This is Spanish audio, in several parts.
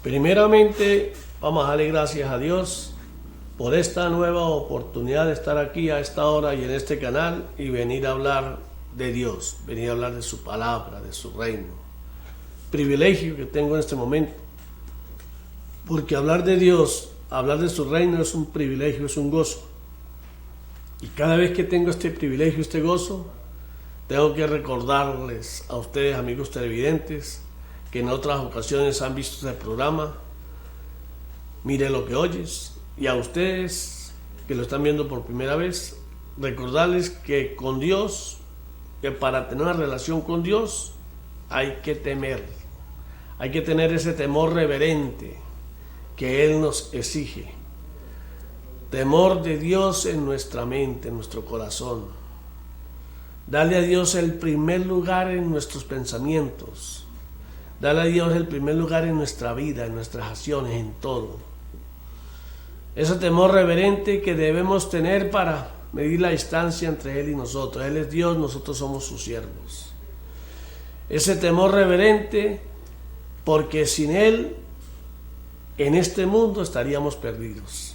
Primeramente, vamos a darle gracias a Dios por esta nueva oportunidad de estar aquí a esta hora y en este canal y venir a hablar de Dios, venir a hablar de su palabra, de su reino. Privilegio que tengo en este momento, porque hablar de Dios, hablar de su reino es un privilegio, es un gozo. Y cada vez que tengo este privilegio, este gozo, tengo que recordarles a ustedes, amigos televidentes, que en otras ocasiones han visto este programa, mire lo que oyes, y a ustedes que lo están viendo por primera vez, recordarles que con Dios, que para tener una relación con Dios, hay que temer, hay que tener ese temor reverente que Él nos exige. Temor de Dios en nuestra mente, en nuestro corazón. Dale a Dios el primer lugar en nuestros pensamientos. Dale a Dios el primer lugar en nuestra vida, en nuestras acciones, en todo. Ese temor reverente que debemos tener para medir la distancia entre Él y nosotros. Él es Dios, nosotros somos sus siervos. Ese temor reverente porque sin Él en este mundo estaríamos perdidos.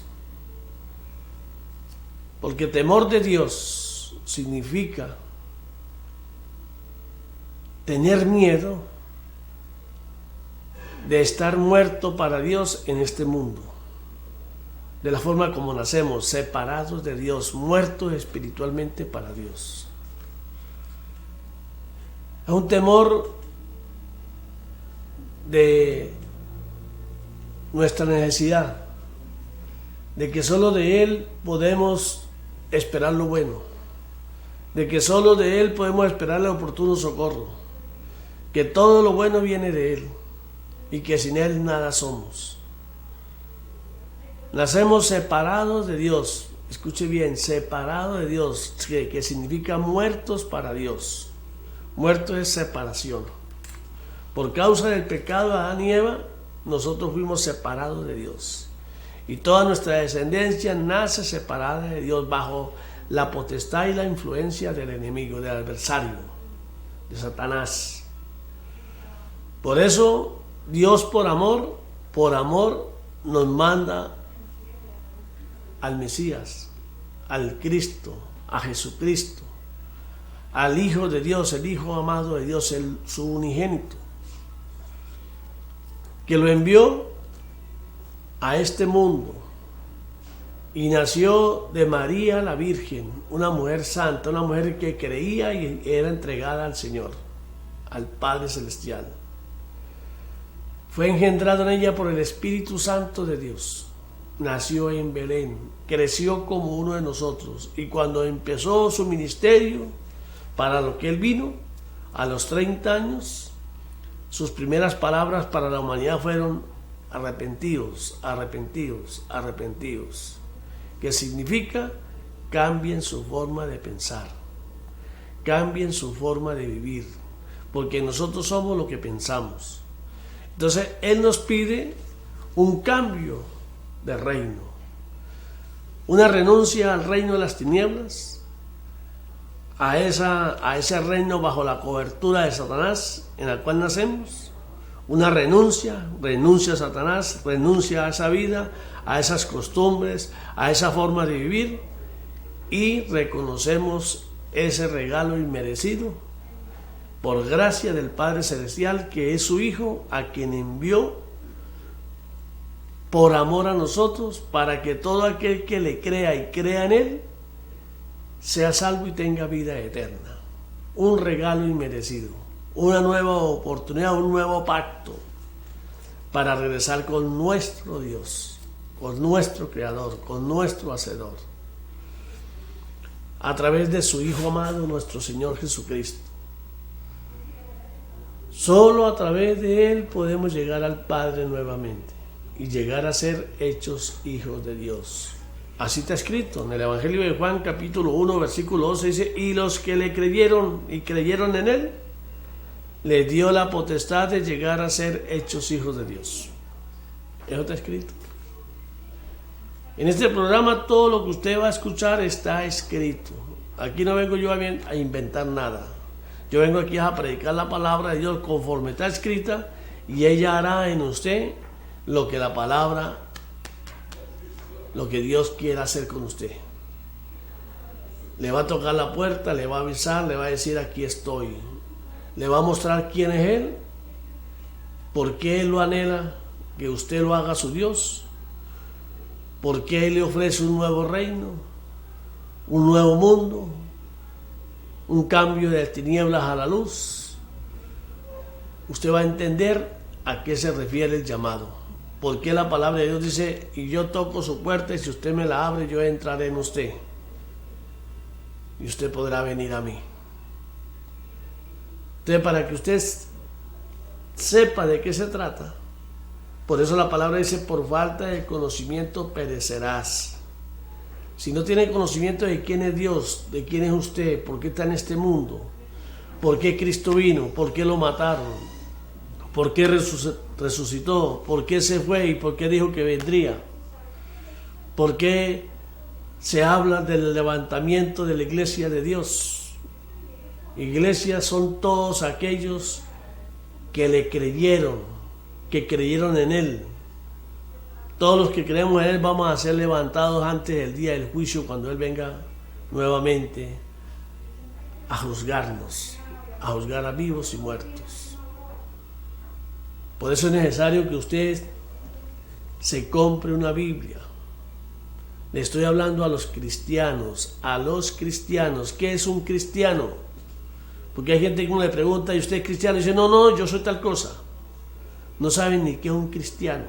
Porque temor de Dios significa tener miedo de estar muerto para Dios en este mundo, de la forma como nacemos, separados de Dios, muertos espiritualmente para Dios. Es un temor de nuestra necesidad, de que solo de Él podemos esperar lo bueno, de que solo de Él podemos esperar el oportuno socorro, que todo lo bueno viene de Él y que sin Él nada somos. Nacemos separados de Dios, escuche bien, separados de Dios, que significa muertos para Dios. Muerto es separación. Por causa del pecado de Adán y Eva, nosotros fuimos separados de Dios. Y toda nuestra descendencia nace separada de Dios bajo la potestad y la influencia del enemigo, del adversario, de Satanás. Por eso Dios por amor nos manda al Mesías, al Cristo, a Jesucristo, al Hijo de Dios, el Hijo amado de Dios, su unigénito, que lo envió a este mundo y nació de María la Virgen, una mujer santa, una mujer que creía y era entregada al Señor, al Padre Celestial. Fue engendrado en ella por el Espíritu Santo de Dios. Nació en Belén, creció como uno de nosotros y cuando empezó su ministerio, para lo que él vino, a los 30 años, sus primeras palabras para la humanidad fueron arrepentidos, arrepentidos, arrepentidos, que significa cambien su forma de pensar, cambien su forma de vivir, porque nosotros somos lo que pensamos. Entonces Él nos pide un cambio de reino, una renuncia al reino de las tinieblas, a ese reino bajo la cobertura de Satanás en el cual nacemos, una renuncia a Satanás, renuncia a esa vida, a esas costumbres, a esa forma de vivir y reconocemos ese regalo inmerecido por gracia del Padre Celestial, que es su Hijo, a quien envió por amor a nosotros, para que todo aquel que le crea y crea en Él, sea salvo y tenga vida eterna. Un regalo inmerecido, una nueva oportunidad, un nuevo pacto, para regresar con nuestro Dios, con nuestro Creador, con nuestro Hacedor, a través de su Hijo amado, nuestro Señor Jesucristo. Solo a través de Él podemos llegar al Padre nuevamente y llegar a ser hechos hijos de Dios. Así está escrito en el Evangelio de Juan, capítulo 1, versículo 12, dice: y los que le creyeron y creyeron en Él, le dio la potestad de llegar a ser hechos hijos de Dios. Eso está escrito. En este programa todo lo que usted va a escuchar está escrito. Aquí no vengo yo a inventar nada. Yo vengo aquí a predicar la palabra de Dios conforme está escrita, y ella hará en usted lo que la palabra, lo que Dios quiere hacer con usted. Le va a tocar la puerta, le va a avisar, le va a decir aquí estoy. Le va a mostrar quién es Él, por qué Él lo anhela, que usted lo haga su Dios, por qué Él le ofrece un nuevo reino, un nuevo mundo, un cambio de tinieblas a la luz. Usted va a entender a qué se refiere el llamado. ¿Por qué la palabra de Dios dice, y yo toco su puerta y si usted me la abre, yo entraré en usted? Y usted podrá venir a mí. Entonces, para que usted sepa de qué se trata, por eso la palabra dice, por falta de conocimiento perecerás. Si no tiene conocimiento de quién es Dios, de quién es usted, por qué está en este mundo, por qué Cristo vino, por qué lo mataron, por qué resucitó, por qué se fue y por qué dijo que vendría, por qué se habla del levantamiento de la iglesia de Dios. Iglesias son todos aquellos que le creyeron, que creyeron en Él. Todos los que creemos en Él vamos a ser levantados antes del día del juicio, cuando Él venga nuevamente a juzgarnos, a juzgar a vivos y muertos. Por eso es necesario que usted se compre una Biblia. Le estoy hablando a los cristianos, ¿Qué es un cristiano? Porque hay gente que uno le pregunta, ¿y usted es cristiano? Y dice, no, yo soy tal cosa. No saben ni qué es un cristiano.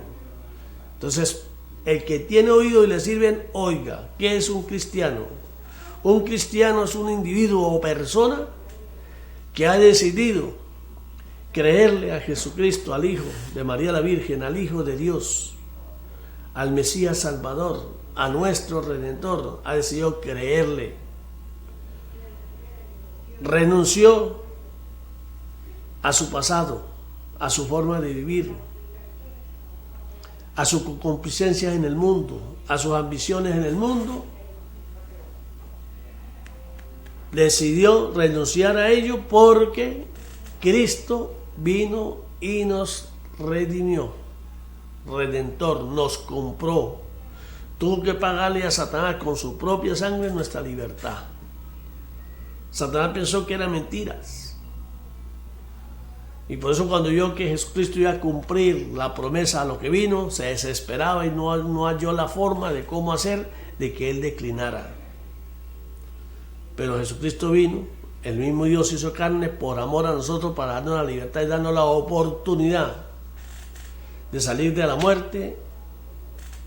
Entonces, el que tiene oído y le sirven, oiga, ¿qué es un cristiano? Un cristiano es un individuo o persona que ha decidido creerle a Jesucristo, al Hijo de María la Virgen, al Hijo de Dios, al Mesías Salvador, a nuestro Redentor. Ha decidido creerle. Renunció a su pasado, a su forma de vivir, a sus concupiscencias en el mundo, a sus ambiciones en el mundo. Decidió renunciar a ello porque Cristo vino y nos redimió. Redentor, nos compró. Tuvo que pagarle a Satanás con su propia sangre nuestra libertad. Satanás pensó que eran mentiras. Y por eso cuando oyó que Jesucristo iba a cumplir la promesa a lo que vino, se desesperaba y no halló la forma de cómo hacer de que Él declinara. Pero Jesucristo vino, el mismo Dios hizo carne por amor a nosotros, para darnos la libertad y darnos la oportunidad de salir de la muerte,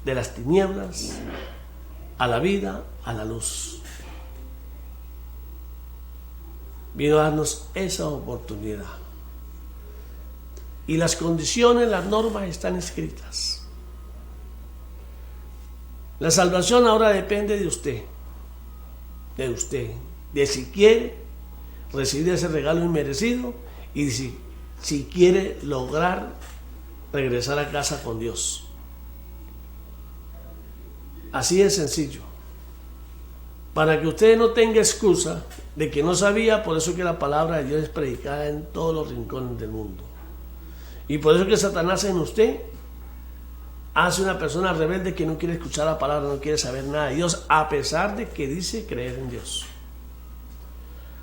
de las tinieblas, a la vida, a la luz. Vino a darnos esa oportunidad. Y las condiciones, las normas están escritas. La salvación ahora depende de usted, de si quiere recibir ese regalo inmerecido y si quiere lograr regresar a casa con Dios. Así de sencillo. Para que usted no tenga excusa de que no sabía, por eso que la palabra de Dios es predicada en todos los rincones del mundo. Y por eso que Satanás en usted hace una persona rebelde que no quiere escuchar la palabra, no quiere saber nada de Dios, a pesar de que dice creer en Dios.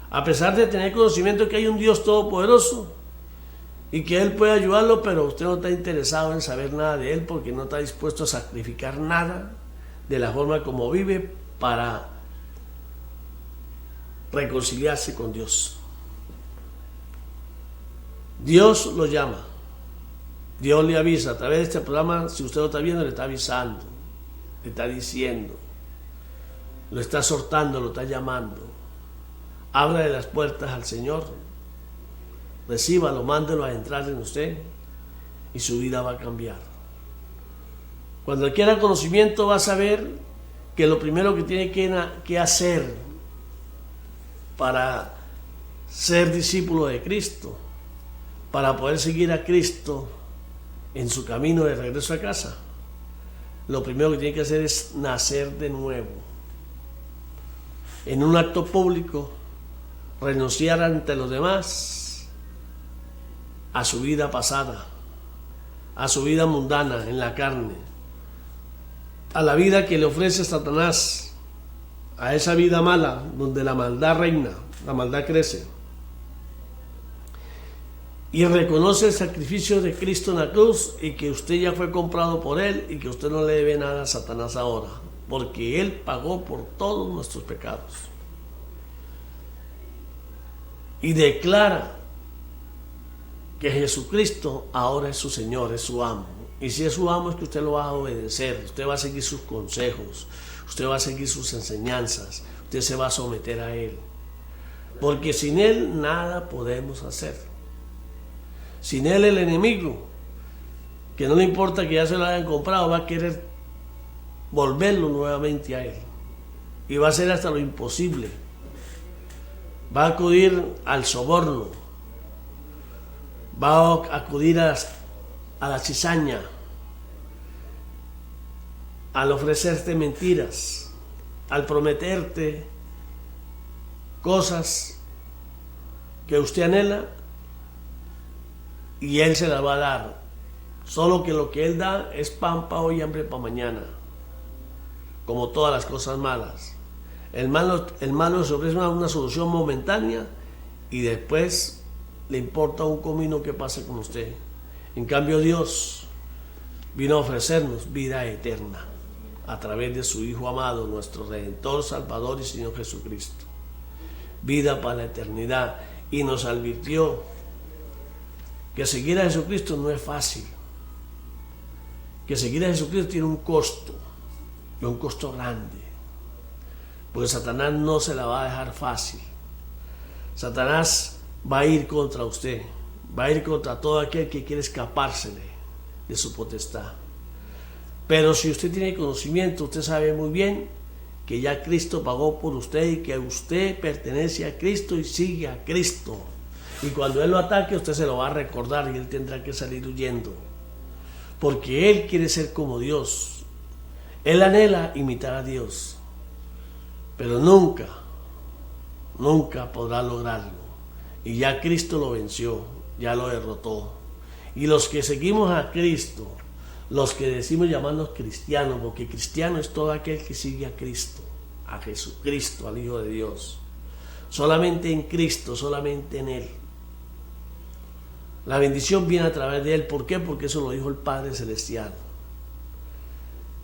A pesar de tener conocimiento que hay un Dios todopoderoso y que Él puede ayudarlo, pero usted no está interesado en saber nada de Él porque no está dispuesto a sacrificar nada de la forma como vive para reconciliarse con Dios. Dios lo llama. Dios le avisa a través de este programa. Si usted lo está viendo, le está avisando, le está diciendo, lo está exhortando, lo está llamando. Ábrale las puertas al Señor, recíbalo, mándelo a entrar en usted y su vida va a cambiar. Cuando adquiera conocimiento va a saber que lo primero que tiene que hacer para ser discípulo de Cristo, para poder seguir a Cristo en su camino de regreso a casa, lo primero que tiene que hacer es nacer de nuevo. En un acto público, renunciar ante los demás a su vida pasada, a su vida mundana en la carne, a la vida que le ofrece Satanás, a esa vida mala donde la maldad reina, la maldad crece, y reconoce el sacrificio de Cristo en la cruz y que usted ya fue comprado por Él y que usted no le debe nada a Satanás ahora, porque Él pagó por todos nuestros pecados. Y declara que Jesucristo ahora es su Señor, es su amo. Y si es su amo, es que usted lo va a obedecer, usted va a seguir sus consejos, usted va a seguir sus enseñanzas, usted se va a someter a Él. Porque sin Él nada podemos hacer. Sin Él el enemigo, que no le importa que ya se lo hayan comprado, va a querer volverlo nuevamente a Él. Y va a hacer hasta lo imposible. Va a acudir al soborno. Va a acudir a la cizaña. Al ofrecerte mentiras. Al prometerte cosas que usted anhela. Y Él se la va a dar. Solo que lo que Él da es pan para hoy y hambre para mañana. Como todas las cosas malas. El malo se ofrece una solución momentánea y después le importa un comino que pase con usted. En cambio Dios vino a ofrecernos vida eterna a través de su Hijo amado, nuestro Redentor, Salvador y Señor Jesucristo. Vida para la eternidad. Y nos advirtió que seguir a Jesucristo no es fácil. Que seguir a Jesucristo tiene un costo. Y un costo grande. Porque Satanás no se la va a dejar fácil. Satanás va a ir contra usted. Va a ir contra todo aquel que quiere escapársele de su potestad. Pero si usted tiene conocimiento, usted sabe muy bien que ya Cristo pagó por usted y que usted pertenece a Cristo y sigue a Cristo. Y cuando Él lo ataque, usted se lo va a recordar y Él tendrá que salir huyendo. Porque Él quiere ser como Dios. Él anhela imitar a Dios. Pero nunca podrá lograrlo. Y ya Cristo lo venció, ya lo derrotó. Y los que seguimos a Cristo, los que decimos llamarnos cristianos, porque cristiano es todo aquel que sigue a Cristo, a Jesucristo, al Hijo de Dios. Solamente en Cristo, solamente en Él. La bendición viene a través de Él. ¿Por qué? Porque eso lo dijo el Padre Celestial.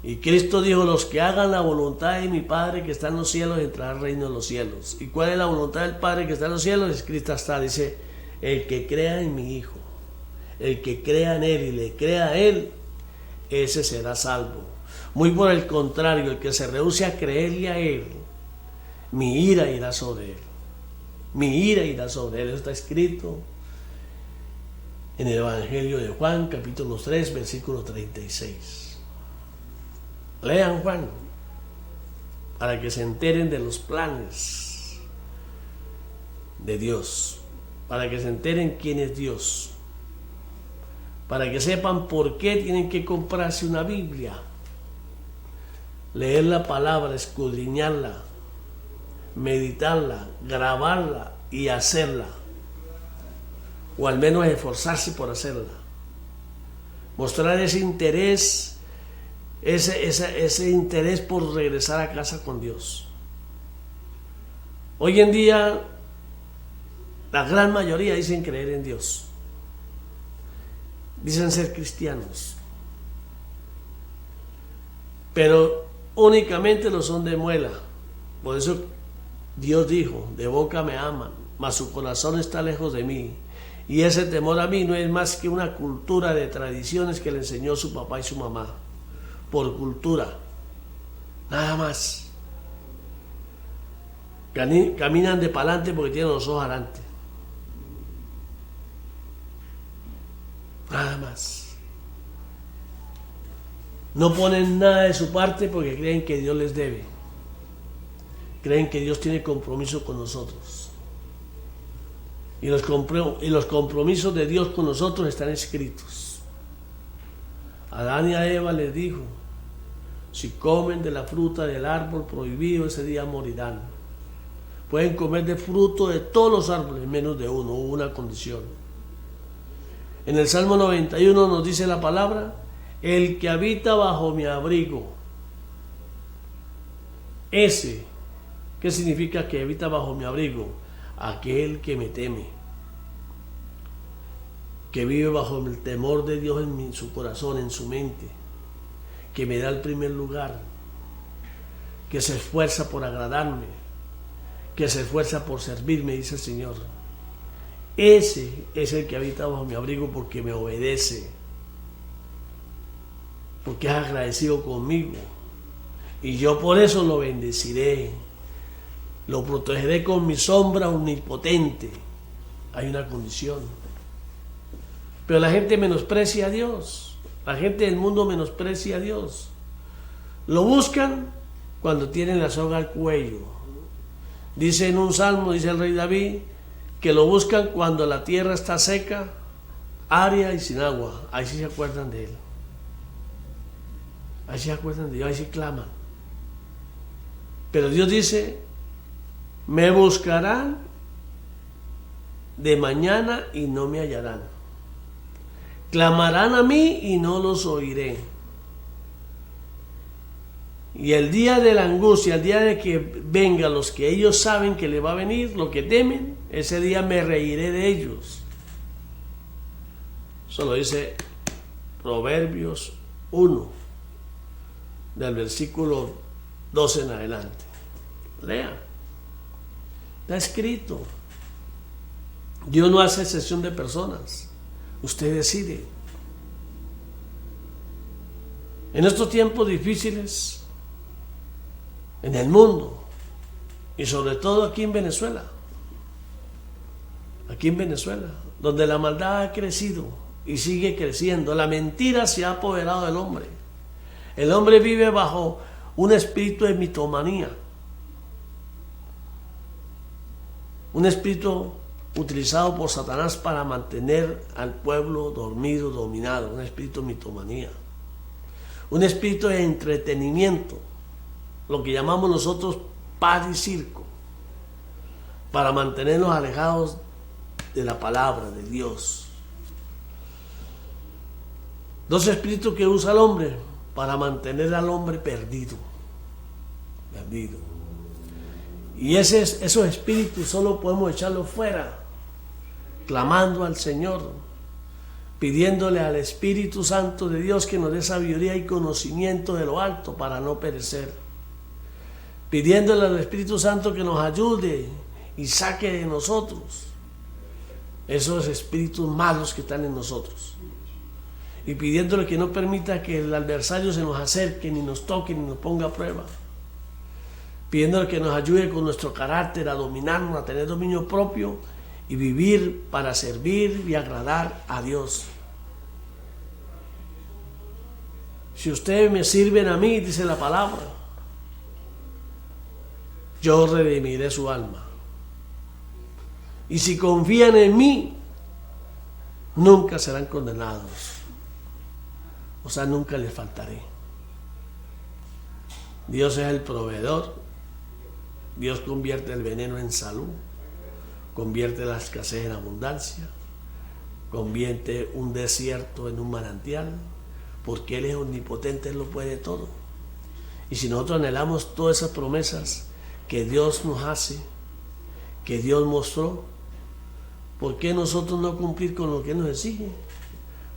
Y Cristo dijo: los que hagan la voluntad de mi Padre que está en los cielos entrarán al reino de los cielos. ¿Y cuál es la voluntad del Padre que está en los cielos? Escrita está, dice: el que crea en mi Hijo, el que crea en Él y le crea a Él, ese será salvo. Muy por el contrario, el que se rehúse a creerle a Él, mi ira irá sobre Él. Mi ira irá sobre Él. Eso está escrito en el Evangelio de Juan, capítulo 3, versículo 36. Lean Juan, para que se enteren de los planes de Dios, para que se enteren quién es Dios, para que sepan por qué tienen que comprarse una Biblia, leer la palabra, escudriñarla, meditarla, grabarla y hacerla, o al menos esforzarse por hacerla, mostrar ese interés, ese interés por regresar a casa con Dios. Hoy en día la gran mayoría dicen creer en Dios, dicen ser cristianos, pero únicamente lo son de muela. Por eso Dios dijo: de boca me aman, mas su corazón está lejos de mí. Y ese temor a mí no es más que una cultura de tradiciones que le enseñó su papá y su mamá. Por cultura, nada más. Caminan de pa'lante porque tienen los ojos adelante. Nada más. No ponen nada de su parte porque creen que Dios les debe. Creen que Dios tiene compromiso con nosotros. Y los compromisos de Dios con nosotros están escritos. A Adán y a Eva les dijo: si comen de la fruta del árbol prohibido, ese día morirán. Pueden comer de fruto de todos los árboles, menos de uno. Hubo una condición. En el Salmo 91 nos dice la palabra: el que habita bajo mi abrigo. Ese, ¿qué significa que habita bajo mi abrigo? Aquel que me teme, que vive bajo el temor de Dios en su corazón, en su mente, que me da el primer lugar, que se esfuerza por agradarme, que se esfuerza por servirme, dice el Señor. Ese es el que habita bajo mi abrigo porque me obedece, porque es agradecido conmigo, y yo por eso lo bendeciré, lo protegeré con mi sombra omnipotente. Hay una condición. Pero la gente menosprecia a Dios, la gente del mundo menosprecia a Dios. Lo buscan cuando tienen la soga al cuello. Dice en un salmo, dice el rey David, que lo buscan cuando la tierra está seca, árida y sin agua. Ahí sí se acuerdan de él. Ahí sí se acuerdan de Dios, ahí sí claman. Pero Dios dice: me buscarán de mañana y no me hallarán. Clamarán a mí y no los oiré. Y el día de la angustia, el día de que venga los que ellos saben que le va a venir, lo que temen, ese día me reiré de ellos. Eso lo dice Proverbios 1, del versículo 12 en adelante. Lea. Está escrito. Dios no hace excepción de personas. Usted decide. En estos tiempos difíciles, en el mundo, y sobre todo aquí en Venezuela, donde la maldad ha crecido y sigue creciendo, la mentira se ha apoderado del hombre. El hombre vive bajo un espíritu de mitomanía, un espíritu utilizado por Satanás para mantener al pueblo dormido, dominado, un espíritu de mitomanía, un espíritu de entretenimiento, lo que llamamos nosotros paz y circo, para mantenernos alejados de la palabra de Dios. Dos espíritus que usa el hombre para mantener al hombre perdido. Y esos espíritus solo podemos echarlos fuera, clamando al Señor, pidiéndole al Espíritu Santo de Dios que nos dé sabiduría y conocimiento de lo alto para no perecer, pidiéndole al Espíritu Santo que nos ayude y saque de nosotros esos espíritus malos que están en nosotros, y pidiéndole que no permita que el adversario se nos acerque, ni nos toque, ni nos ponga a prueba, pidiéndole que nos ayude con nuestro carácter a dominarnos, a tener dominio propio y vivir para servir y agradar a Dios. Si ustedes me sirven a mí, dice la palabra, yo redimiré su alma. Y si confían en mí, nunca serán condenados. O sea, nunca les faltaré. Dios es el proveedor. Dios convierte el veneno en salud, convierte la escasez en abundancia, convierte un desierto en un manantial, porque Él es omnipotente, Él lo puede todo. Y si nosotros anhelamos todas esas promesas que Dios nos hace, que Dios mostró, ¿por qué nosotros no cumplir con lo que Él nos exige?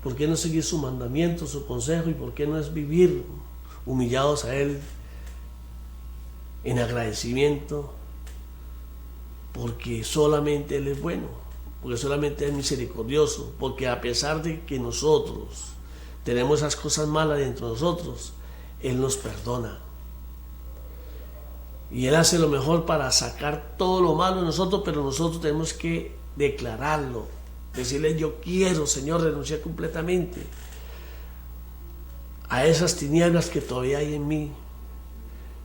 ¿Por qué no seguir su mandamiento, su consejo? ¿Y por qué no es vivir humillados a Él en agradecimiento? Porque solamente Él es bueno, porque solamente es misericordioso, porque a pesar de que nosotros tenemos esas cosas malas dentro de nosotros, Él nos perdona. Y Él hace lo mejor para sacar todo lo malo de nosotros, pero nosotros tenemos que declararlo, decirle: yo quiero, Señor, renunciar completamente a esas tinieblas que todavía hay en mí.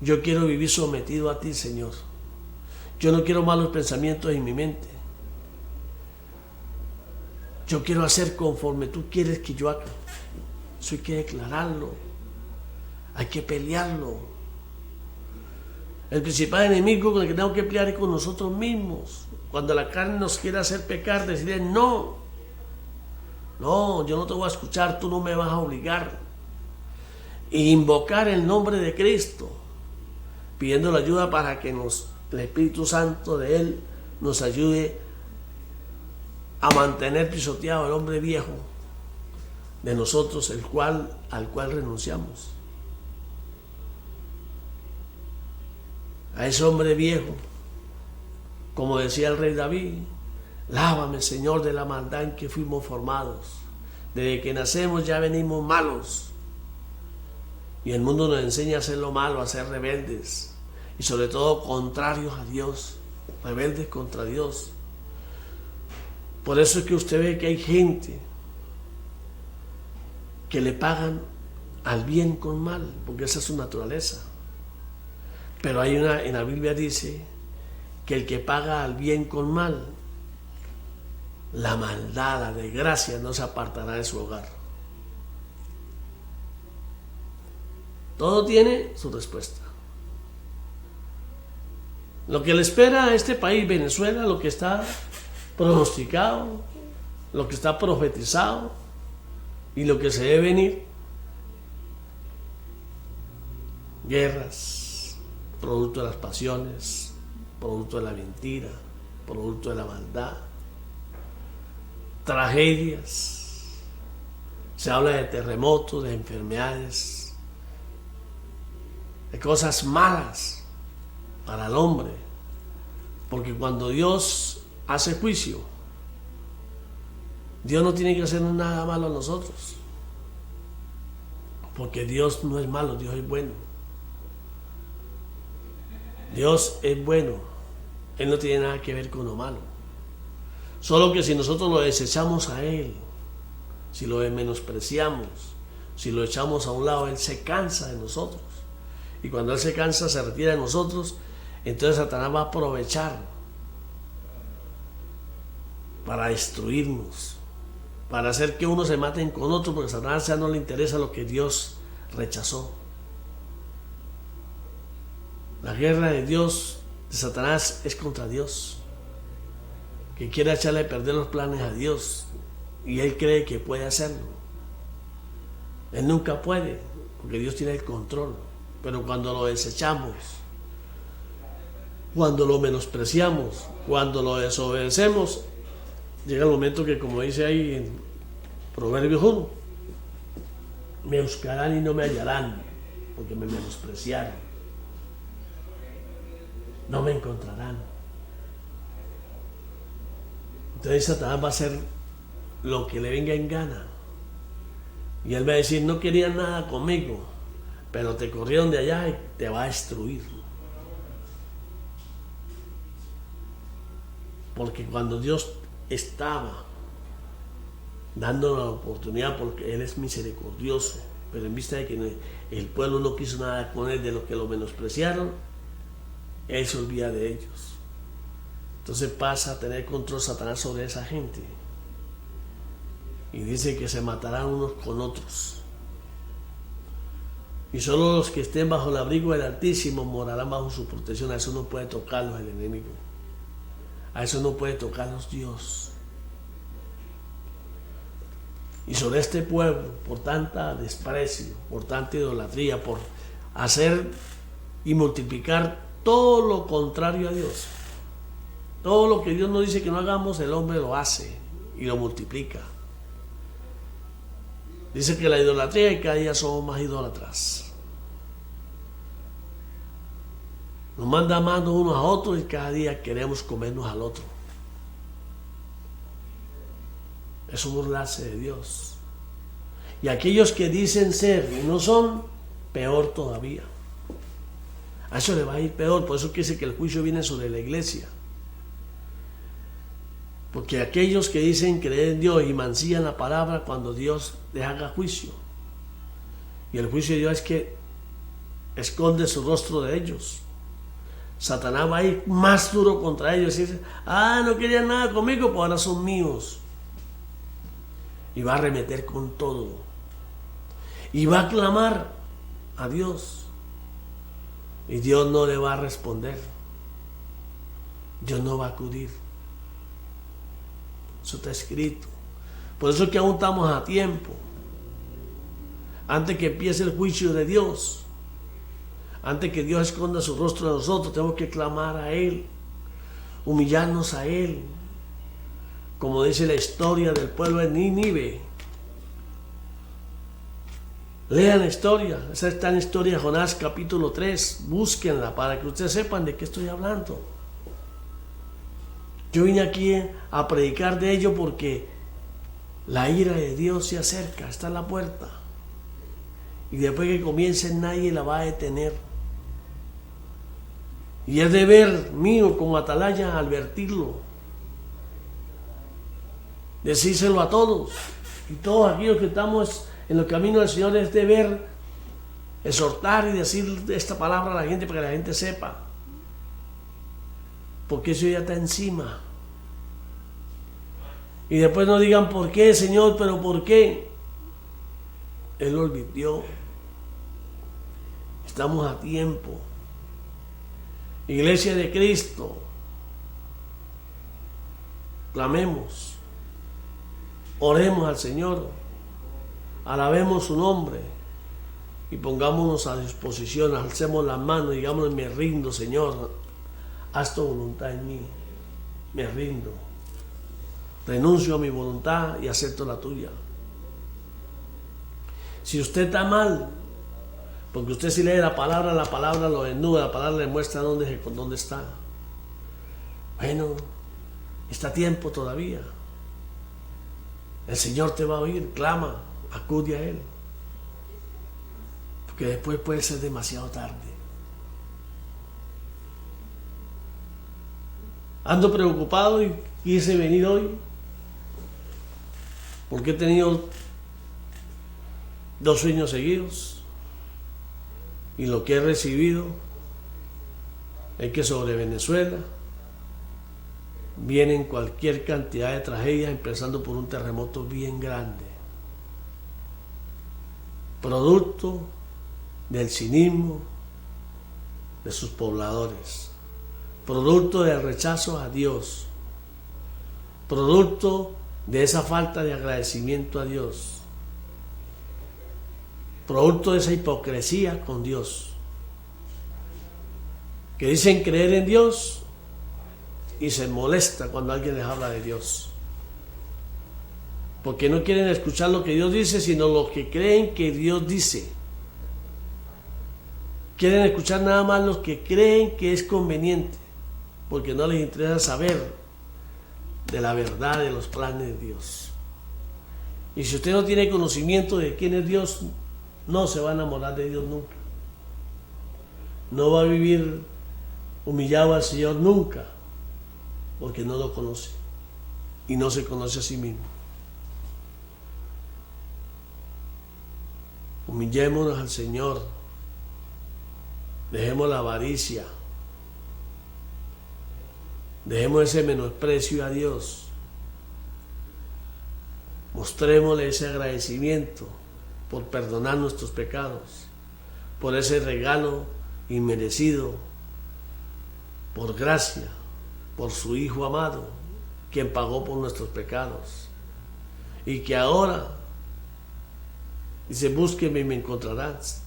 Yo quiero vivir sometido a ti, Señor. Yo no quiero malos pensamientos en mi mente. Yo quiero hacer conforme tú quieres que yo haga. Eso hay que declararlo. Hay que pelearlo. El principal enemigo con el que tengo que pelear es con nosotros mismos. Cuando la carne nos quiere hacer pecar, decirle no. No, yo no te voy a escuchar, tú no me vas a obligar. E invocar el nombre de Cristo, pidiendo la ayuda para que el Espíritu Santo de Él nos ayude a mantener pisoteado el hombre viejo de nosotros, al cual renunciamos. A ese hombre viejo, como decía el rey David: lávame, Señor, de la maldad en que fuimos formados. Desde que nacemos ya venimos malos. Y el mundo nos enseña a hacer lo malo, a ser rebeldes. Y sobre todo contrarios a Dios. Rebeldes contra Dios. Por eso es que usted ve que hay gente que le pagan al bien con mal, porque esa es su naturaleza. Pero en la Biblia dice que el que paga al bien con mal, la maldad, la desgracia no se apartará de su hogar. Todo tiene su respuesta. Lo que le espera a este país, Venezuela, lo que está pronosticado, lo que está profetizado y lo que se debe venir: guerras, producto de las pasiones, producto de la mentira, producto de la maldad, tragedias. Se habla de terremotos, de enfermedades, de cosas malas para el hombre, porque cuando Dios hace juicio, Dios no tiene que hacer nada malo a nosotros, porque Dios no es malo, Dios es bueno. Dios es bueno, Él no tiene nada que ver con lo malo. Solo que si nosotros lo desechamos a Él, si lo menospreciamos, si lo echamos a un lado, Él se cansa de nosotros. Y cuando Él se cansa, se retira de nosotros, entonces Satanás va a aprovechar para destruirnos, para hacer que unos se maten con otros, porque a Satanás ya no le interesa lo que Dios rechazó. La guerra de Dios, de Satanás, es contra Dios, que quiere echarle a perder los planes a Dios, y él cree que puede hacerlo. Él nunca puede, porque Dios tiene el control. Pero cuando lo desechamos, cuando lo menospreciamos, cuando lo desobedecemos, llega el momento que, como dice ahí en Proverbios 1, me buscarán y no me hallarán, porque me menospreciaron. No me encontrarán. Entonces Satanás va a hacer lo que le venga en gana. Y él va a decir: no querían nada conmigo, pero te corrieron de allá y te va a destruir. Porque cuando Dios estaba dándonos la oportunidad, porque Él es misericordioso, pero en vista de que el pueblo no quiso nada con Él, de lo que lo menospreciaron, Él se olvida de ellos. Entonces pasa a tener control Satanás sobre esa gente. Y dice que se matarán unos con otros. Y solo los que estén bajo el abrigo del Altísimo morarán bajo su protección. A eso no puede tocarlos el enemigo. A eso no puede tocarlos Dios. Y sobre este pueblo, por tanta desprecio, por tanta idolatría, por hacer y multiplicar todo lo contrario a Dios, todo lo que Dios nos dice que no hagamos, el hombre lo hace y lo multiplica. Dice que la idolatría, y cada día somos más idólatras. Nos manda amando unos a otros y cada día queremos comernos al otro. Es un burlarse de Dios. Y aquellos que dicen ser y no son, peor todavía. A eso le va a ir peor. Por eso que dice que el juicio viene sobre la iglesia. Porque aquellos que dicen creer en Dios y mancillan la palabra, cuando Dios les haga juicio, y el juicio de Dios es que esconde su rostro de ellos, Satanás va a ir más duro contra ellos y dice: no querían nada conmigo, pues ahora son míos. Y va a arremeter con todo y va a clamar a Dios, y Dios no le va a responder. Dios no va a acudir. Eso está escrito. Por eso es que aún estamos a tiempo. Antes que empiece el juicio de Dios, antes que Dios esconda su rostro de nosotros, tenemos que clamar a Él, humillarnos a Él. Como dice la historia del pueblo de Nínive. Lean la historia, esa está en la historia de Jonás capítulo 3, búsquenla para que ustedes sepan de qué estoy hablando. Yo vine aquí a predicar de ello porque la ira de Dios se acerca, está en la puerta. Y después que comience nadie la va a detener. Y es deber mío como atalaya advertirlo. Decírselo a todos. Y todos aquellos que estamos en los caminos del Señor es deber exhortar y decir esta palabra a la gente para que la gente sepa. Porque eso ya está encima. Y después no digan por qué, Señor, pero por qué. Él lo olvidó. Estamos a tiempo. Iglesia de Cristo, clamemos, oremos al Señor, alabemos su nombre y pongámonos a disposición, alcemos las manos y digamos: me rindo, Señor, haz tu voluntad en mí, me rindo, renuncio a mi voluntad y acepto la tuya. Si usted está mal, porque usted si lee la palabra lo desnuda, la palabra le muestra dónde está. Bueno, está a tiempo todavía. El Señor te va a oír, clama, acude a Él. Porque después puede ser demasiado tarde. Ando preocupado y quise venir hoy porque he tenido 2 sueños seguidos. Y lo que he recibido es que sobre Venezuela vienen cualquier cantidad de tragedias, empezando por un terremoto bien grande, producto del cinismo de sus pobladores, producto del rechazo a Dios, producto de esa falta de agradecimiento a Dios, producto de esa hipocresía con Dios, que dicen creer en Dios y se molesta cuando alguien les habla de Dios, porque no quieren escuchar lo que Dios dice, sino lo que creen que Dios dice. Quieren escuchar nada más lo que creen que es conveniente, porque no les interesa saber de la verdad de los planes de Dios. Y si usted no tiene conocimiento de quién es Dios, no se va a enamorar de Dios nunca. No va a vivir humillado al Señor nunca, porque no lo conoce y no se conoce a sí mismo. Humillémonos al Señor, dejemos la avaricia, dejemos ese menosprecio a Dios, mostrémosle ese agradecimiento por perdonar nuestros pecados, por ese regalo inmerecido, por gracia, por su Hijo amado, quien pagó por nuestros pecados, y que ahora dice: búsquenme y me encontrarás,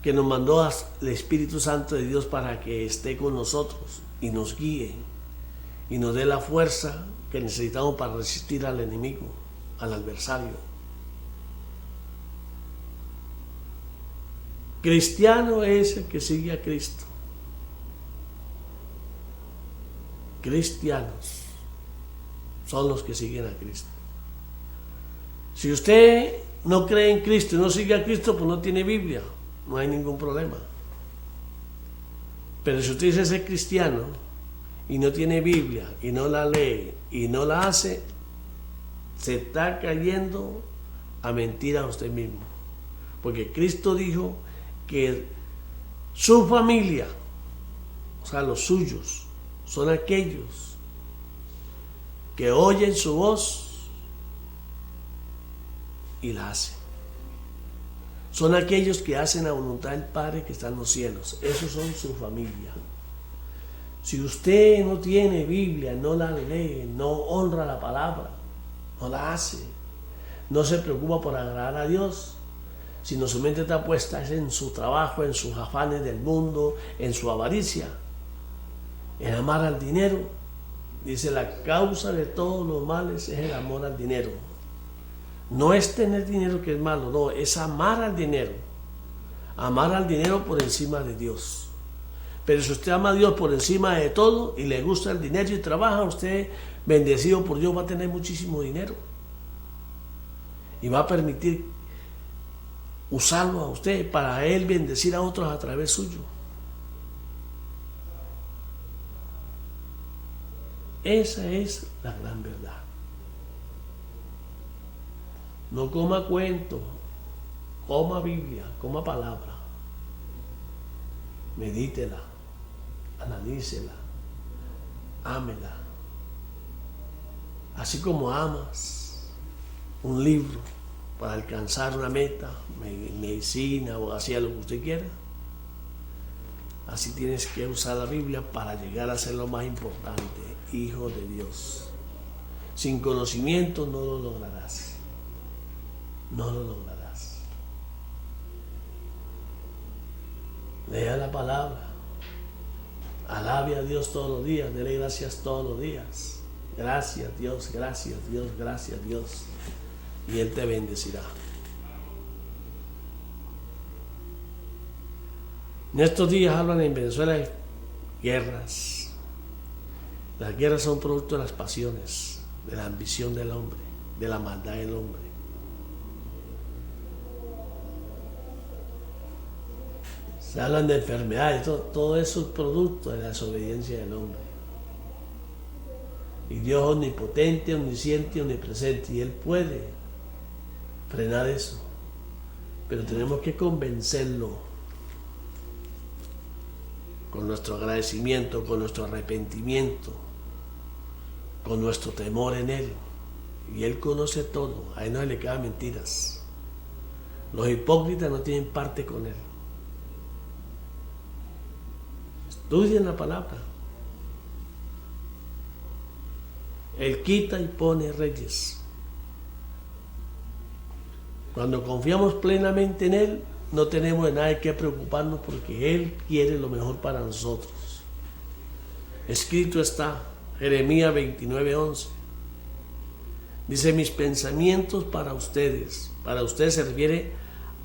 que nos mandó el Espíritu Santo de Dios para que esté con nosotros y nos guíe y nos dé la fuerza que necesitamos para resistir al enemigo, al adversario. Cristiano es el que sigue a Cristo. Cristianos son los que siguen a Cristo. Si usted no cree en Cristo y no sigue a Cristo, pues no tiene Biblia, no hay ningún problema. Pero si usted dice ser cristiano y no tiene Biblia y no la lee y no la hace, se está cayendo a mentir a usted mismo. Porque Cristo dijo que su familia, o sea, los suyos, son aquellos que oyen su voz y la hacen. Son aquellos que hacen la voluntad del Padre que está en los cielos. Esos son su familia. Si usted no tiene Biblia, no la lee, no honra la palabra, no la hace. No se preocupa por agradar a Dios, sino su mente está puesta en su trabajo, en sus afanes del mundo, en su avaricia, en amar al dinero. Dice, la causa de todos los males es el amor al dinero. No es tener dinero que es malo, no, es amar al dinero. Amar al dinero por encima de Dios. Pero si usted ama a Dios por encima de todo y le gusta el dinero y trabaja, usted, bendecido por Dios, va a tener muchísimo dinero. Y va a permitir usarlo a usted para Él bendecir a otros a través suyo. Esa es la gran verdad. No coma cuento, coma Biblia, coma palabra. Medítela, analícela, ámela. Así como amas un libro para alcanzar una meta, medicina o hacia lo que usted quiera, así tienes que usar la Biblia para llegar a ser lo más importante, hijo de Dios. Sin conocimiento no lo lograrás. No lo lograrás. Lea la palabra. Alabe a Dios todos los días. Dele gracias todos los días. Gracias Dios, gracias Dios, gracias Dios. Y Él te bendecirá. En estos días hablan en Venezuela de guerras. Las guerras son producto de las pasiones, de la ambición del hombre, de la maldad del hombre. Se hablan de enfermedades, todo eso es producto de la desobediencia del hombre. Y Dios es omnipotente, omnisciente, omnipresente, y Él puede frenar eso. Pero tenemos que convencerlo con nuestro agradecimiento, con nuestro arrepentimiento, con nuestro temor en Él. Y Él conoce todo, a Él no le quedan mentiras. Los hipócritas no tienen parte con Él. Estudien la palabra. Él quita y pone reyes. Cuando confiamos plenamente en Él, no tenemos de nada que preocuparnos porque Él quiere lo mejor para nosotros. Escrito está, Jeremías 29:11. Dice, mis pensamientos para ustedes se refiere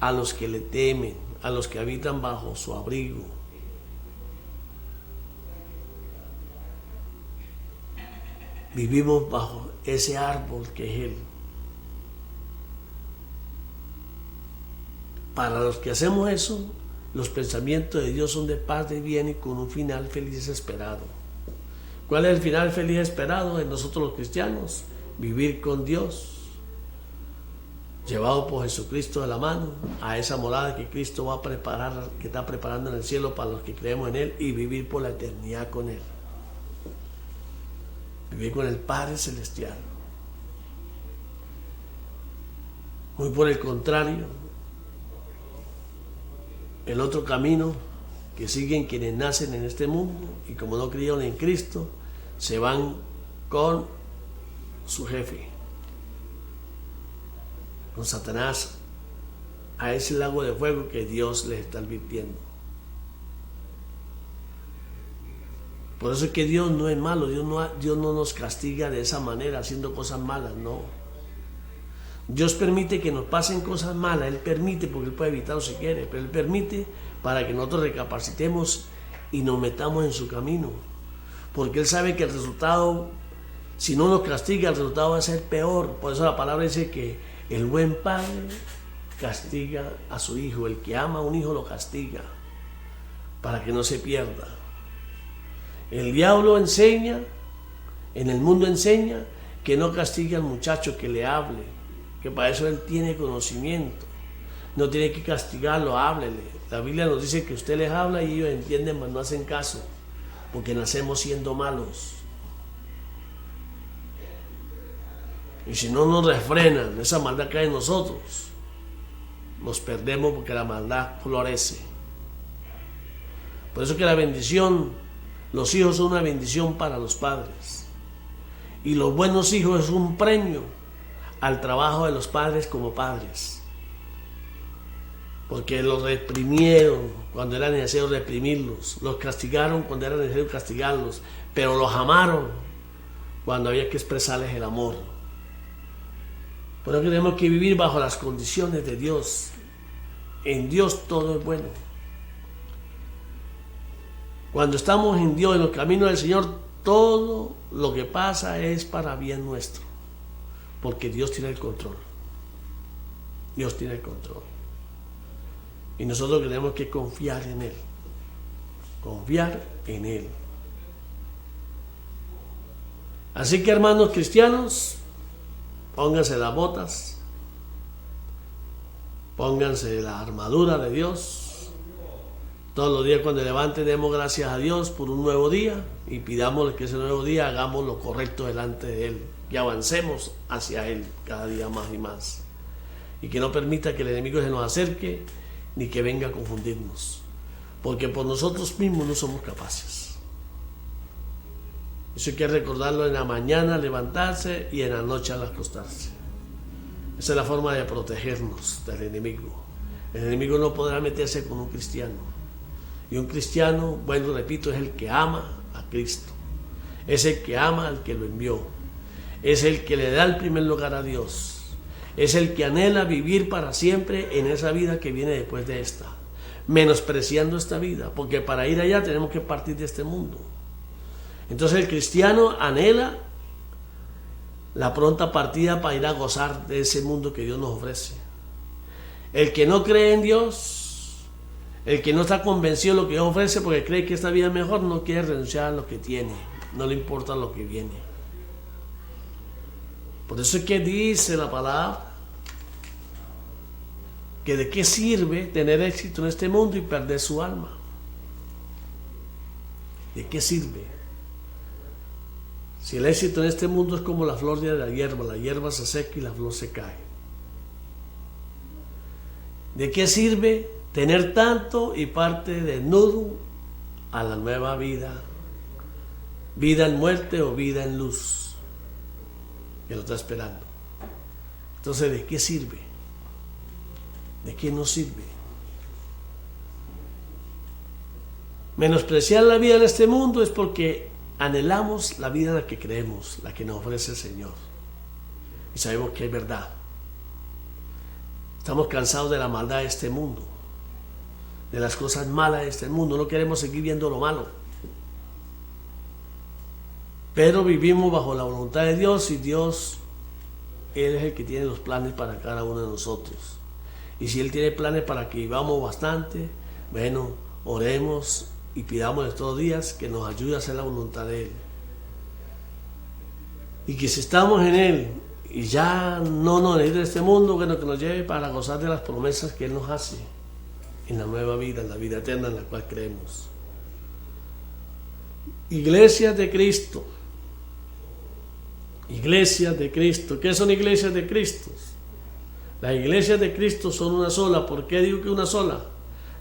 a los que le temen, a los que habitan bajo su abrigo. Vivimos bajo ese árbol que es Él. Para los que hacemos eso, los pensamientos de Dios son de paz, de bien y con un final feliz esperado. ¿Cuál es el final feliz esperado en nosotros los cristianos? Vivir con Dios, llevado por Jesucristo de la mano a esa morada que Cristo va a preparar, que está preparando en el cielo para los que creemos en Él, y vivir por la eternidad con Él. Vivir con el Padre Celestial. Muy por el contrario, el otro camino que siguen quienes nacen en este mundo y como no creyeron en Cristo, se van con su jefe, con Satanás, a ese lago de fuego que Dios les está advirtiendo. Por eso es que Dios no es malo, Dios no nos castiga de esa manera, haciendo cosas malas, no. Dios permite que nos pasen cosas malas, Él permite porque Él puede evitarlo si quiere, pero Él permite para que nosotros recapacitemos y nos metamos en su camino. Porque Él sabe que el resultado, si no nos castiga, el resultado va a ser peor. Por eso la palabra dice que el buen padre castiga a su hijo, el que ama a un hijo lo castiga, para que no se pierda. El diablo enseña, en el mundo enseña, que no castigue al muchacho, que le hable, que para eso él tiene conocimiento. No tiene que castigarlo, háblele. La Biblia nos dice que usted les habla y ellos entienden, mas no hacen caso, porque nacemos siendo malos. Y si no nos refrenan, esa maldad cae en nosotros, nos perdemos porque la maldad florece. Por eso que la bendición, los hijos son una bendición para los padres. Y los buenos hijos es un premio al trabajo de los padres como padres. Porque los reprimieron cuando era necesario reprimirlos, los castigaron cuando era necesario castigarlos, pero los amaron cuando había que expresarles el amor. Por eso tenemos que vivir bajo las condiciones de Dios. En Dios todo es bueno. Cuando estamos en Dios, en los caminos del Señor, todo lo que pasa es para bien nuestro, porque Dios tiene el control. Dios tiene el control. Y nosotros tenemos que confiar en Él. Confiar en Él. Así que, hermanos cristianos, pónganse las botas, pónganse la armadura de Dios. Todos los días cuando levanten demos gracias a Dios por un nuevo día y pidámosle que ese nuevo día hagamos lo correcto delante de Él y avancemos hacia Él cada día más y más. Y que no permita que el enemigo se nos acerque ni que venga a confundirnos, porque por nosotros mismos no somos capaces. Eso hay que recordarlo en la mañana al levantarse y en la noche al acostarse. Esa es la forma de protegernos del enemigo. El enemigo no podrá meterse con un cristiano. Y un cristiano, bueno, repito, es el que ama a Cristo. Es el que ama al que lo envió. Es el que le da el primer lugar a Dios. Es el que anhela vivir para siempre en esa vida que viene después de esta, menospreciando esta vida, porque para ir allá tenemos que partir de este mundo. Entonces el cristiano anhela la pronta partida para ir a gozar de ese mundo que Dios nos ofrece. El que no cree en Dios, el que no está convencido de lo que Dios ofrece porque cree que esta vida es mejor, no quiere renunciar a lo que tiene, no le importa lo que viene. Por eso es que dice la palabra que de qué sirve tener éxito en este mundo y perder su alma. ¿De qué sirve? Si el éxito en este mundo es como la flor de la hierba se seca y la flor se cae. ¿De qué sirve tener tanto y parte desnudo a la nueva vida? Vida en muerte o vida en luz, que lo está esperando. Entonces, ¿de qué sirve? ¿De qué no sirve? Menospreciar la vida en este mundo es porque anhelamos la vida en la que creemos, la que nos ofrece el Señor. Y sabemos que es verdad. Estamos cansados de la maldad de este mundo, de las cosas malas de este mundo. No queremos seguir viendo lo malo. Pero vivimos bajo la voluntad de Dios y Dios, Él es el que tiene los planes para cada uno de nosotros. Y si Él tiene planes para que vivamos bastante, bueno, oremos y pidámosle todos los días que nos ayude a hacer la voluntad de Él. Y que si estamos en Él y ya no nos necesita este mundo, bueno, que nos lleve para gozar de las promesas que Él nos hace en la nueva vida, en la vida eterna en la cual creemos. Iglesias de Cristo. Iglesias de Cristo. ¿Qué son iglesias de Cristo? Las iglesias de Cristo son una sola. ¿Por qué digo que una sola?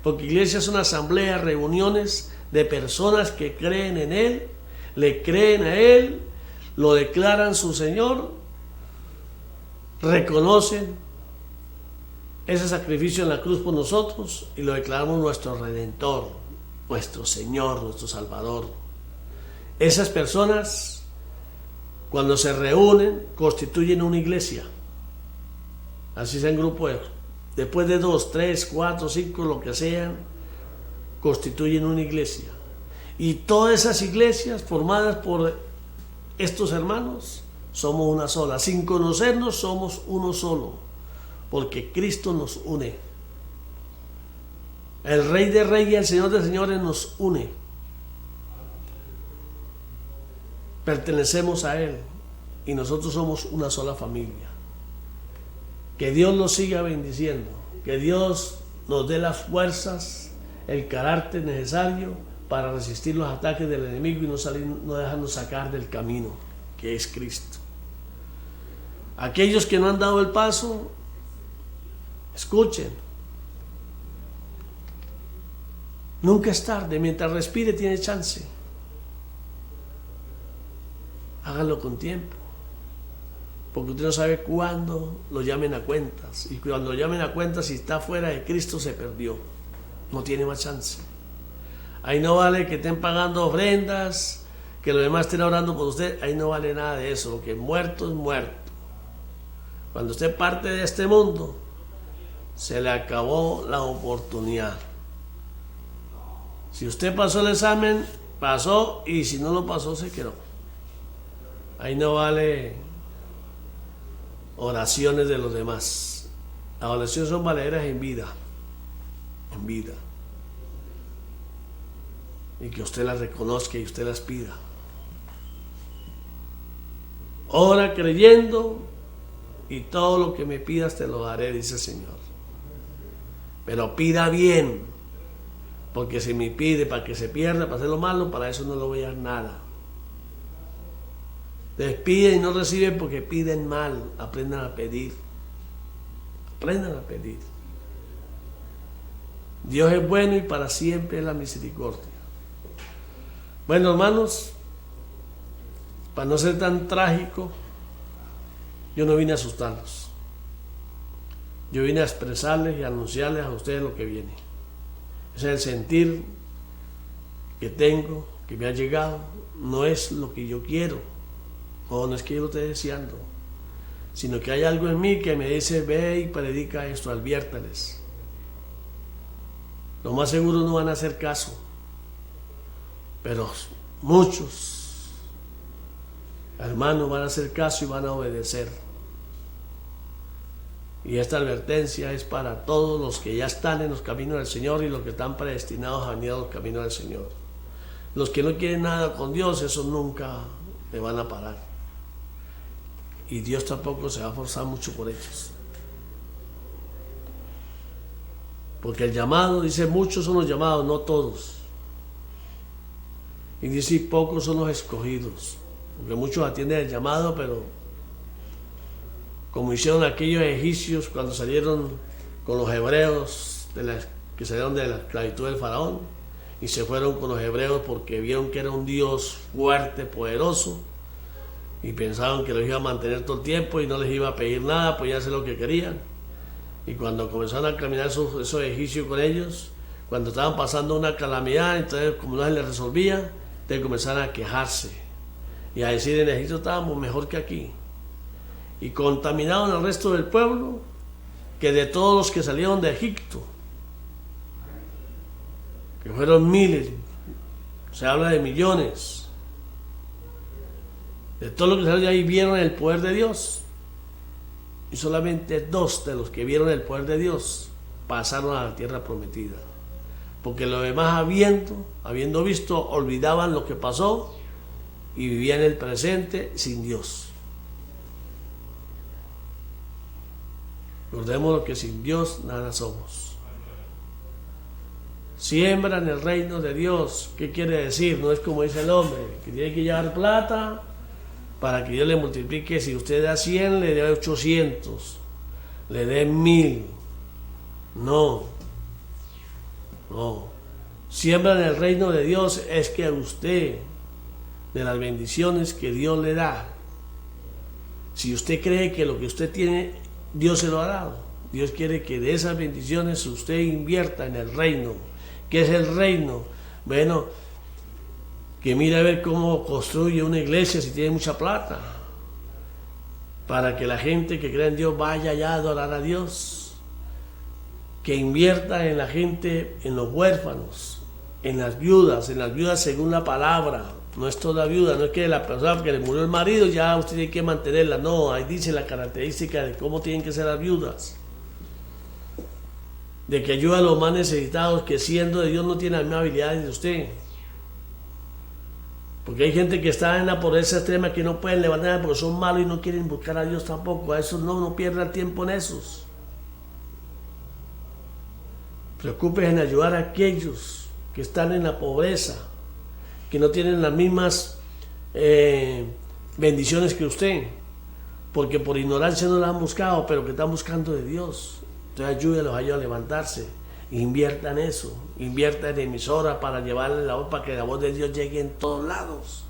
Porque iglesia es una asamblea, reuniones de personas que creen en Él, le creen a Él, lo declaran su Señor, reconocen ese sacrificio en la cruz por nosotros y lo declaramos nuestro Redentor, nuestro Señor, nuestro Salvador. Esas personas, cuando se reúnen, constituyen una iglesia. Así sea en grupo, después de 2, 3, 4, 5, lo que sean, constituyen una iglesia. Y todas esas iglesias formadas por estos hermanos, somos una sola. Sin conocernos, somos uno solo, porque Cristo nos une. El Rey de Reyes y el Señor de Señores nos une. Pertenecemos a Él y nosotros somos una sola familia. Que Dios nos siga bendiciendo, que Dios nos dé las fuerzas, el carácter necesario para resistir los ataques del enemigo y no dejarnos sacar del camino que es Cristo. Aquellos que no han dado el paso, escuchen. Nunca es tarde, mientras respire tiene chance. Háganlo con tiempo, porque usted no sabe cuándo lo llamen a cuentas. Y cuando lo llamen a cuentas, si está fuera de Cristo, se perdió. No tiene más chance. Ahí no vale que estén pagando ofrendas, que los demás estén orando por usted. Ahí no vale nada de eso. Lo que es muerto es muerto. Cuando usted parte de este mundo, se le acabó la oportunidad. Si usted pasó el examen, pasó, y si no lo pasó, se quedó. Ahí no vale oraciones de los demás. Las oraciones son valeras en vida. En vida. Y que usted las reconozca y usted las pida. Ora creyendo, y todo lo que me pidas te lo daré, dice el Señor. Pero pida bien, porque si me pide para que se pierda, para hacer lo malo, para eso no le voy a dar nada. Les piden y no reciben porque piden mal. Aprendan a pedir. Aprendan a pedir. Dios es bueno y para siempre es la misericordia. Bueno, hermanos, para no ser tan trágico, yo no vine a asustarlos. Yo vine a expresarles y a anunciarles a ustedes lo que viene. Ese es el sentir que tengo, que me ha llegado. No es lo que yo quiero, o no es que yo lo esté deseando, sino que hay algo en mí que me dice: ve y predica esto, adviértales. Lo más seguro no van a hacer caso, pero muchos hermanos van a hacer caso y van a obedecer. Y esta advertencia es para todos los que ya están en los caminos del Señor y los que están predestinados a venir a los caminos del Señor. Los que no quieren nada con Dios, esos nunca le van a parar. Y Dios tampoco se va a forzar mucho por ellos. Porque el llamado, dice, muchos son los llamados, no todos. Y dice, pocos son los escogidos. Porque muchos atienden el llamado, pero como hicieron aquellos egipcios cuando salieron con los hebreos, que salieron de la esclavitud del faraón, y se fueron con los hebreos porque vieron que era un Dios fuerte, poderoso, y pensaban que los iba a mantener todo el tiempo y no les iba a pedir nada, pues ya hacer lo que querían. Y cuando comenzaron a caminar esos egipcios con ellos, cuando estaban pasando una calamidad, entonces como no se les resolvía, entonces comenzaron a quejarse y a decir: en Egipto estábamos mejor que aquí. Y contaminaron al resto del pueblo, que de todos los que salieron de Egipto, que fueron miles, se habla de millones, de todos los que salieron de ahí vieron el poder de Dios, y solamente 2 de los que vieron el poder de Dios pasaron a la tierra prometida, porque los demás habiendo visto, olvidaban lo que pasó y vivían el presente sin Dios. Recordemos que sin Dios nada somos. Siembra en el reino de Dios. ¿Qué quiere decir? No es como dice el hombre, que tiene que llevar plata para que Dios le multiplique. Si usted da 100, le dé 800, le dé 1000. No. Siembra en el reino de Dios es que a usted, de las bendiciones que Dios le da, si usted cree que lo que usted tiene Dios se lo ha dado, Dios quiere que de esas bendiciones usted invierta en el reino. ¿Qué es el reino? Bueno, que mire a ver cómo construye una iglesia si tiene mucha plata, para que la gente que cree en Dios vaya allá a adorar a Dios. Que invierta en la gente, en los huérfanos, en las viudas según la palabra. No es toda viuda, no es que la persona que le murió el marido ya usted tiene que mantenerla, no, ahí dice la característica de cómo tienen que ser las viudas. De que ayuda a los más necesitados, que siendo de Dios no tiene las mismas habilidades de usted. Porque hay gente que está en la pobreza extrema que no pueden levantar porque son malos y no quieren buscar a Dios tampoco. A esos no pierda el tiempo en esos. Preocúpese en ayudar a aquellos que están en la pobreza, que no tienen las mismas bendiciones que usted, porque por ignorancia no las han buscado, pero que están buscando de Dios. Entonces ayúdelos a ellos a levantarse, invierta en eso, invierta en emisoras para llevarle la voz, para que la voz de Dios llegue en todos lados,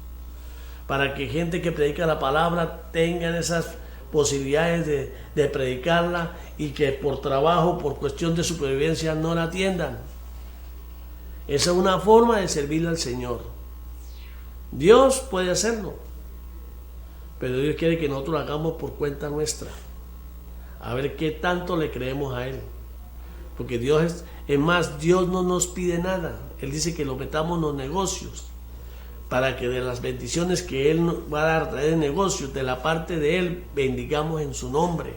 para que gente que predica la palabra tengan esas posibilidades de predicarla y que por trabajo, por cuestión de supervivencia no la atiendan. Esa es una forma de servirle al Señor. Dios puede hacerlo, pero Dios quiere que nosotros lo hagamos por cuenta nuestra, a ver qué tanto le creemos a Él. Porque Dios es más, Dios no nos pide nada. Él dice que lo metamos en los negocios, para que de las bendiciones que Él nos va a dar a través de negocios, de la parte de Él, bendigamos en su nombre.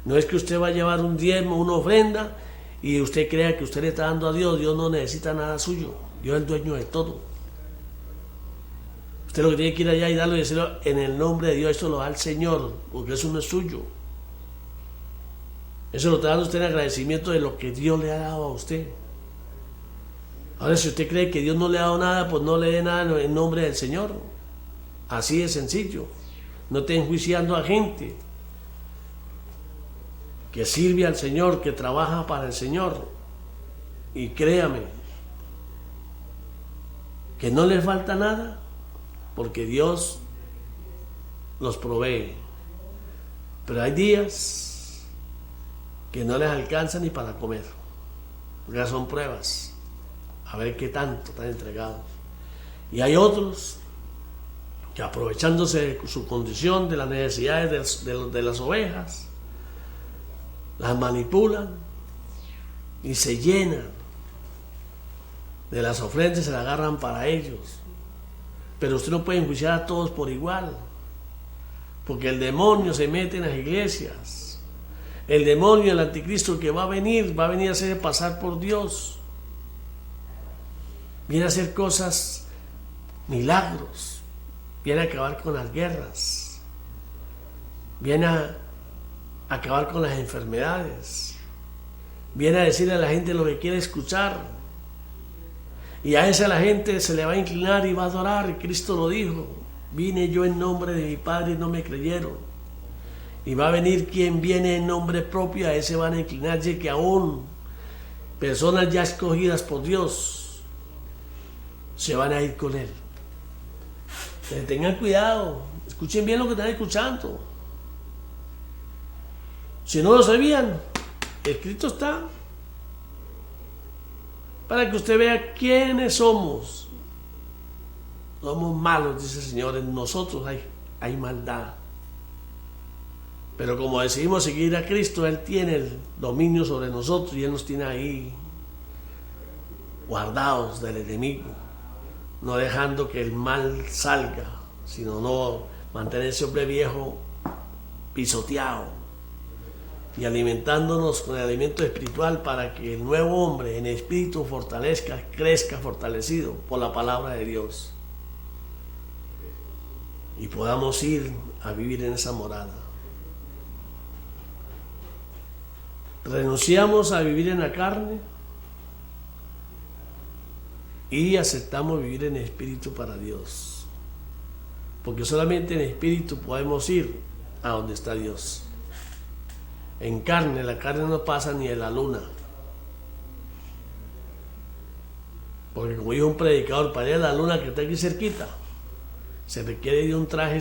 No es que usted va a llevar un diezmo, una ofrenda, y usted crea que usted le está dando a Dios. Dios no necesita nada suyo. Dios es el dueño de todo. Usted lo que tiene que ir allá y darlo y decirlo en el nombre de Dios. Eso lo da al Señor, porque eso no es suyo. Eso lo está dando usted en agradecimiento de lo que Dios le ha dado a usted. Ahora, si usted cree que Dios no le ha dado nada, pues no le dé nada en nombre del Señor. Así de sencillo. No esté enjuiciando a gente que sirve al Señor, que trabaja para el Señor. Y créame, que no les falta nada, porque Dios los provee. Pero hay días que no les alcanza ni para comer, porque son pruebas. A ver qué tanto están entregados. Y hay otros que, aprovechándose de su condición, de las necesidades de las ovejas, las manipulan y se llenan de las ofrendas y se las agarran para ellos. Pero usted no puede enjuiciar a todos por igual, porque el demonio se mete en las iglesias. El demonio, el anticristo que va a venir a hacer pasar por Dios. Viene a hacer cosas, milagros, viene a acabar con las guerras, viene a acabar con las enfermedades, viene a decirle a la gente lo que quiere escuchar, y a esa la gente se le va a inclinar y va a adorar. Cristo lo dijo: vine yo en nombre de mi Padre y no me creyeron, y va a venir quien viene en nombre propio, a ese van a inclinarse, que aún personas ya escogidas por Dios se van a ir con Él. Tengan cuidado, escuchen bien lo que están escuchando. Si no lo sabían, escrito está, para que usted vea quiénes somos. Somos malos, dice el Señor, en nosotros hay maldad. Pero como decidimos seguir a Cristo, Él tiene el dominio sobre nosotros y Él nos tiene ahí guardados del enemigo, no dejando que el mal salga, sino no mantener ese hombre viejo pisoteado y alimentándonos con el alimento espiritual, para que el nuevo hombre en espíritu fortalezca, crezca fortalecido por la palabra de Dios, y podamos ir a vivir en esa morada. Renunciamos a vivir en la carne y aceptamos vivir en espíritu para Dios, porque solamente en espíritu podemos ir a donde está Dios. En carne, la carne no pasa ni de la luna, porque como dijo un predicador, para ir a la luna, que está aquí cerquita, se requiere de un traje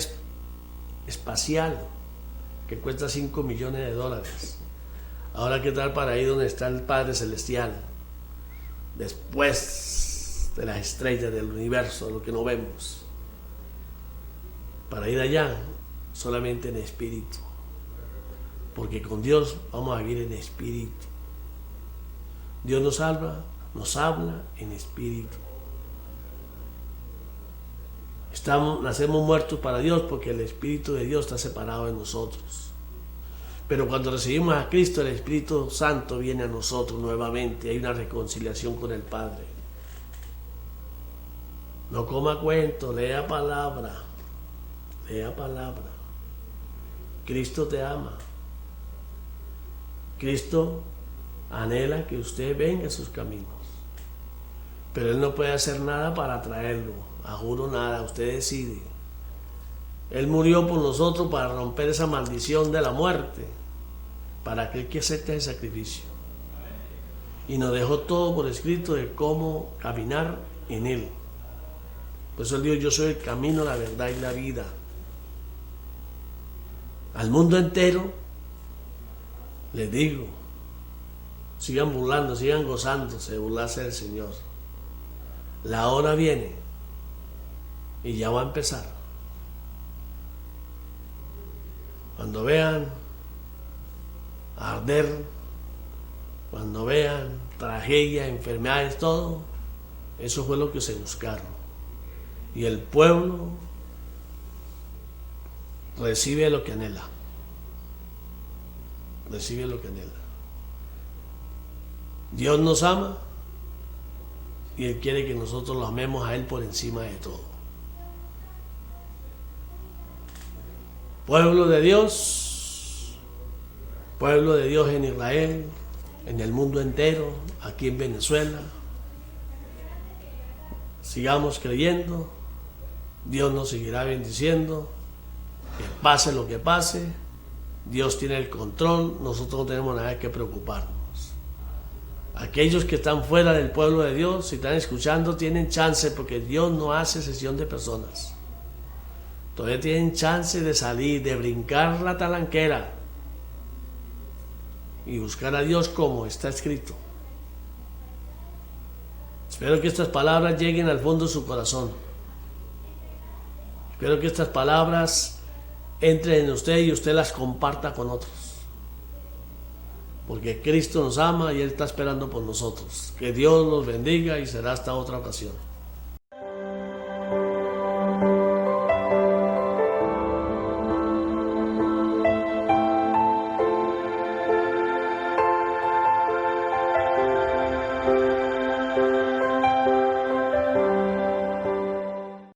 espacial que cuesta $5 millones. Ahora, ¿qué tal para ir donde está el Padre Celestial, después de las estrellas del universo, lo que no vemos? Para ir allá solamente en espíritu, porque con Dios vamos a vivir en espíritu. Dios nos salva, nos habla en espíritu. Nacemos muertos para Dios, porque el Espíritu de Dios está separado de nosotros. Pero cuando recibimos a Cristo, el Espíritu Santo viene a nosotros nuevamente. Hay una reconciliación con el Padre. No coma cuento, lea palabra. Lea palabra. Cristo te ama. Cristo anhela que usted venga a sus caminos. Pero Él no puede hacer nada para traerlo. A juro nada, usted decide. Él murió por nosotros para romper esa maldición de la muerte, para aquel que acepte ese sacrificio. Y nos dejó todo por escrito de cómo caminar en Él. Por eso Él dijo: yo soy el camino, la verdad y la vida. al mundo entero, les digo, sigan burlando, sigan gozándose de burlarse del Señor. La hora viene y ya va a empezar. Cuando vean arder, cuando vean tragedia, enfermedades, todo, eso fue lo que se buscaron. Y el pueblo recibe lo que anhela. Recibe lo que anhela. Dios nos ama y Él quiere que nosotros lo amemos a Él por encima de todo. Pueblo de Dios en Israel, en el mundo entero, aquí en Venezuela. Sigamos creyendo, Dios nos seguirá bendiciendo, que pase lo que pase, Dios tiene el control, nosotros no tenemos nada que preocuparnos. Aquellos que están fuera del pueblo de Dios, si están escuchando, tienen chance, porque Dios no hace excepción de personas. Todavía tienen chance de salir, de brincar la talanquera y buscar a Dios como está escrito. Espero que estas palabras lleguen al fondo de su corazón. Espero que estas palabras entren en usted y usted las comparta con otros. Porque Cristo nos ama y Él está esperando por nosotros. Que Dios los bendiga y será hasta otra ocasión.